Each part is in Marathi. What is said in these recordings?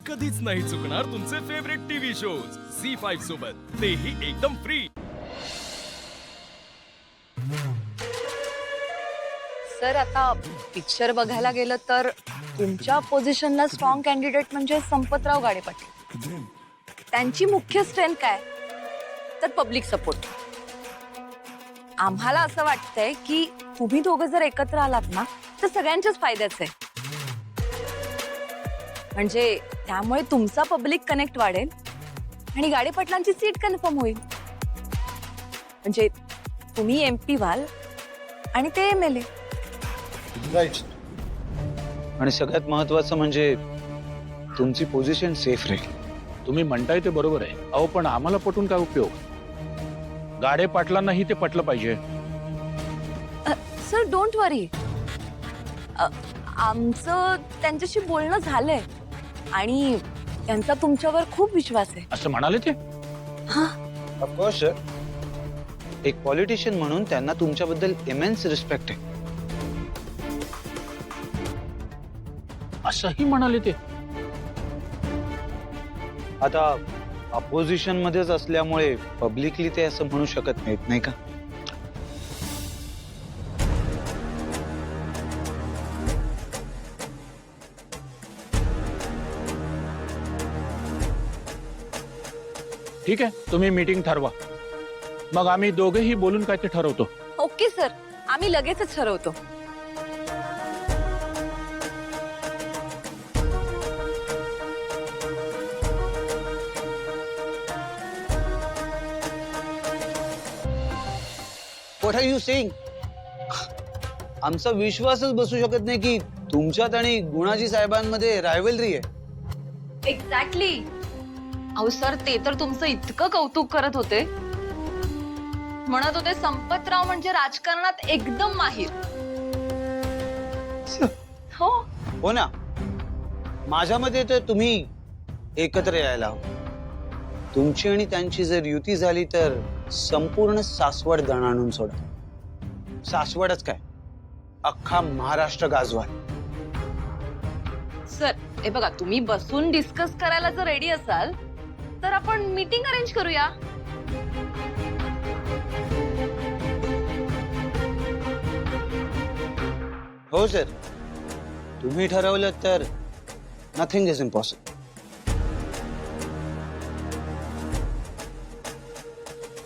कधीच नाही चुकणार तुमचे फेवरेट टीव्ही शोज झी5 सोबत, तेही एकदम फ्री। सर आता पिक्चर बघायला गेलं तर तुमच्या पोझिशनला स्ट्रॉंग कॅन्डिडेट म्हणजे संपतराव गाडे पाटील। त्यांची मुख्य स्ट्रेंथ काय तर पब्लिक सपोर्ट। आम्हाला असं वाटतंय की तुम्ही दोघं जर एकत्र आलात ना तर सगळ्यांच्याच फायद्याचं आहे। म्हणजे त्यामुळे तुमचा पब्लिक कनेक्ट वाढेल आणि गाडे पाटलांची सीट कन्फर्म होईल। म्हणजे तुम्ही MP व्हाल आणि ते MLA। राईट। आणि सगळ्यात महत्वाचं म्हणजे तुमची पोझिशन सेफ राहील। तुम्ही म्हणताय ते बरोबर आहे अहो, पण आम्हाला पटून काय उपयोग? गाडे पाटलांनाही ते पटलं पाहिजे। सर डोंट वरी, आमचं त्यांच्याशी बोलणं झालंय आणि त्यांचा तुमच्यावर खूप विश्वास आहे। असं म्हणाले ते? ऑफकोर्स सर, एक पॉलिटिशियन म्हणून त्यांना तुमच्याबद्दल इमेन्स रिस्पेक्ट आहे। असंही म्हणाले ते? आता अपोजिशन मध्येच असल्यामुळे पब्लिकली ते असं म्हणू शकत नाहीत, नाही का? ठीक आहे, तुम्ही मीटिंग ठरवा, मग आम्ही दोघेही बोलून काय ते ठरवतो। ओके सर, आम्ही लगेचच ठरवतो। What are you saying? आमचा विश्वासच बसू शकत नाही की तुमच्यात आणि गुणाजी साहेबांमध्ये रायव्हलरी आहे। एक्झॅक्टली। अहो सर, ते तर तुमचं इतकं कौतुक करत होते, म्हणत होते संपतराव म्हणजे राजकारणात एकदम माहीर। हो हो ना, माझ्या मते तर तुम्ही एकत्र यायला हवं। तुमची आणि त्यांची जर युती झाली तर संपूर्ण सासवड दणाणून सोडा। सासवडच काय, अख्खा महाराष्ट्र गाजवाल। सर हे बघा, तुम्ही बसून डिस्कस करायला जर रेडी असाल तर आपण मीटिंग अरेंज करूया। हो सर, तुम्ही ठरवलं तर नथिंग इज इम्पॉसिबल।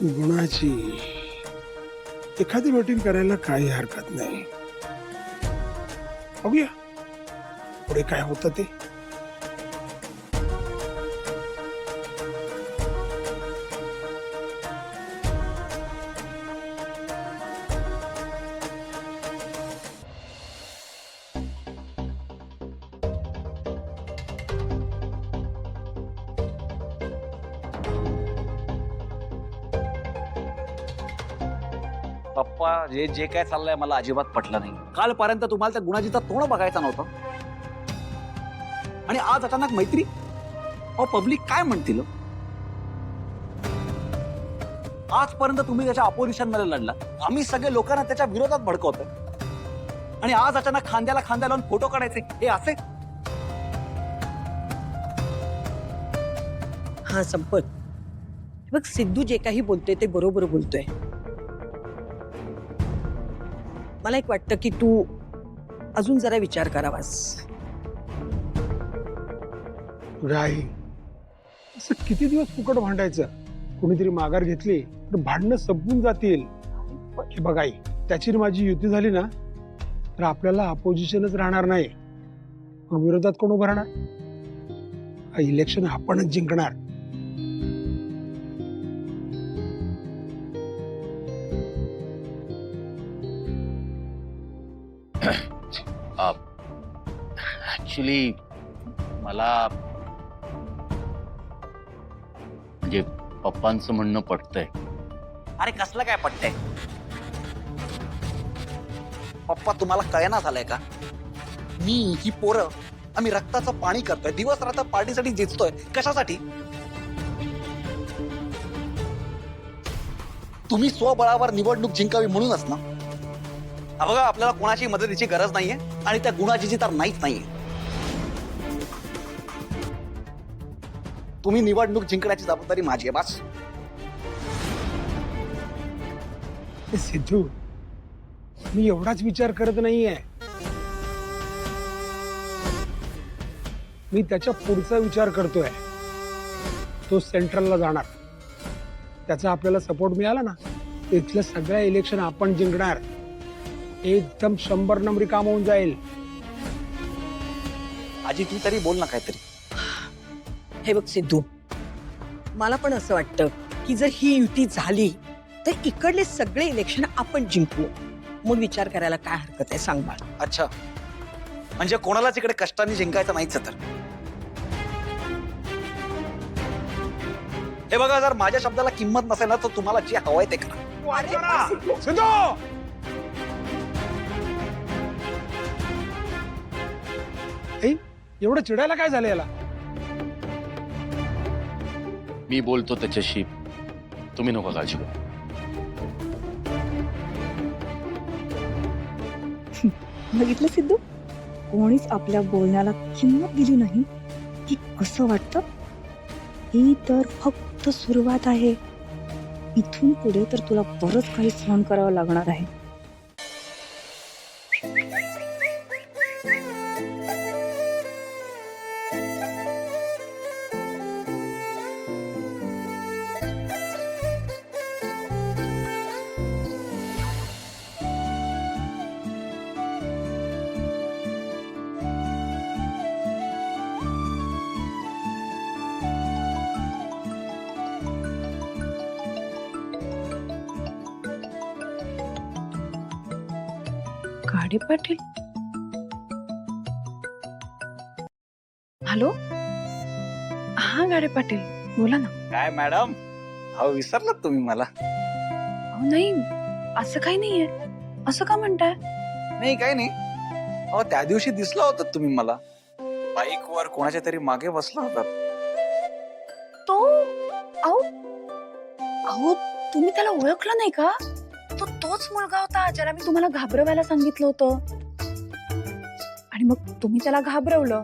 गुणाची एखादी मीटिंग करायला काही हरकत नाही। बघूया पुढे काय होतं ते। पप्पा, जे काय चाललंय मला अजिबात पटलं नाही। कालपर्यंत तुम्हाला त्या गुणाजीचा तोंड बघायचा नव्हता आणि आज अचानक मैत्री। अहो पब्लिक काय म्हणतील? आजपर्यंत तुम्ही त्याच्या अपोजिशन मध्ये लढला, आम्ही सगळे लोकांना त्याच्या विरोधात भडकवतोय आणि आज अचानक खांद्याला खांद्या लावून फोटो काढायचे हे असे? हा संपत, बघ सिद्धू जे काही बोलतोय ते बरोबर बोलतोय। मला एक वाटतं की तू अजून जरा विचार करावास। राही असं किती दिवस फुकट भांडायचं? कोणीतरी माघार घेतली तर भांडणं संपून जातील। हे बघ आई, त्याची माझी युती झाली ना तर आपल्याला अपोजिशनच राहणार नाही, मग विरोधात कोण उभं राहणार? इलेक्शन आपणच जिंकणार। ऍक्च्युली मला म्हणजे पप्पांचं म्हणणं पटतंय। अरे कसलं काय पटतंय? पप्पा तुम्हाला कळना झालंय का? मी ही पोरं आम्ही रक्ताचं पाणी करतोय, दिवस रात्र पार्टीसाठी झिजतोय। कशासाठी? तुम्ही स्वबळावर निवडणूक जिंकावी म्हणूनच ना? बघा, आपल्याला कोणाची मदतीची गरज नाहीये आणि त्या गुणाची तर नाहीच नाहीये। तुम्ही निवडणूक जिंकण्याची जबाबदारी माझी आहे बस. ए, सिद्धू, मी एवढाच विचार करत नाहीये. मी त्याच्या पुढचा विचार करतोय. तो सेंट्रलला जाणार, त्याचा आपल्याला सपोर्ट मिळाला ना, इथल्या सगळ्या इलेक्शन आपण जिंकणार. एकदम 100 नंबरी काम होऊन जाईल. आजी तू तरी बोल ना काहीतरी. हे बघ सिद्धू, मला पण असं वाटतं की जर ही युती झाली तर इकडले सगळे इलेक्शन आपण जिंकू. मग विचार करायला काय हरकत आहे सांग बाळ. अच्छा, म्हणजे कोणालाच इकडे कष्टाने जिंकायचं नाहीच तर. हे बघा, जर माझ्या शब्दाला किंमत नसेल ना तर तुम्हाला जे हवंय ते करा. सिद्धू, ए, एवढं चिडायला काय झालं याला? मी बोलतो त्याच्याशी, तुम्ही नको काळजी करू. बघितलं सिद्धू, कोणीच आपल्या बोलण्याला किंमत दिली नाही की कसं वाटतं. ही तर फक्त सुरुवात आहे. इथून पुढे तर तुला बरंच काही सहन करावं लागणार आहे. गाडे पाटील, हॅलो. हा गाडे पाटील, बोला ना. काय मॅडम, अहो विसरलात तुम्ही मला? अहो नाही, असं काही नाहीये. असं का म्हणताय? नाही काही नाही. अहो त्या दिवशी दिसला होता तुम्ही मला, बाईक वर कोणाच्या तरी मागे बसला होता. तो अहो अहो तुम्ही त्याला ओळखलं नाही का? तो तोच मुलगा होता ज्याला मी तुम्हाला घाबरवायला सांगितलं होतं. आणि मग तुम्ही त्याला घाबरवलं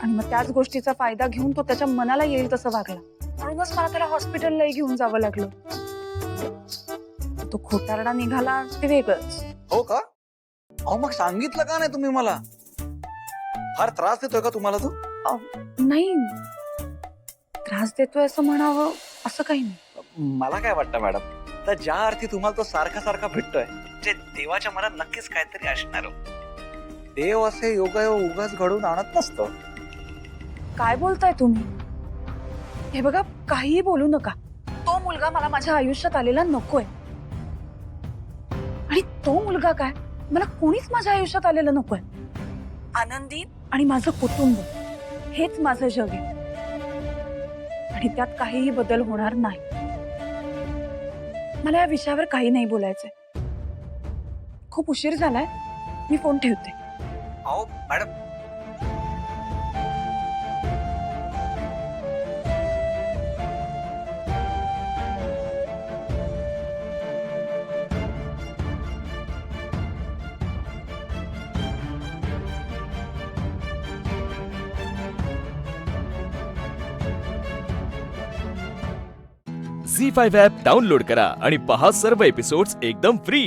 आणि मग त्याच गोष्टीचा फायदा घेऊन तो त्याच्या मनाला येईल तसं वागला. म्हणूनच मला त्याला हॉस्पिटललाही घेऊन जावं लागलं. तो खोटारडा निघाला ते वेगळंच. हो का? अहो मग सांगितलं का नाही तुम्ही मला? फार त्रास देतोय का तुम्हाला तो? नाही, त्रास देतोय असं म्हणावं असं काही नाही. मला काय वाटतं मॅडम, तर ज्या अर्थी तुम्हाला तो सारखा सारखा भेटतोय जे देवाच्या मनात नक्कीच काहीतरी असणार. देव असे योगायोग उगाच घडवून आणत नसतो. काय बोलताय तुम्ही? हे बघा, काहीही बोलू नका. तो मुलगा मला माझ्या आयुष्यात आलेला नकोय. आणि तो मुलगा काय, मला कोणीच माझ्या आयुष्यात आलेलं नकोय. आनंदी आणि माझं कुटुंब हेच माझं जग आहे आणि त्यात काहीही बदल होणार नाही. मला या विषयावर काही नाही बोलायचंय. खूप उशीर झालाय, मी फोन ठेवते. अहो मॅडम, झी5 ॲप डाउनलोड करा आणि पहा सर्व एपिसोड्स एकदम फ्री.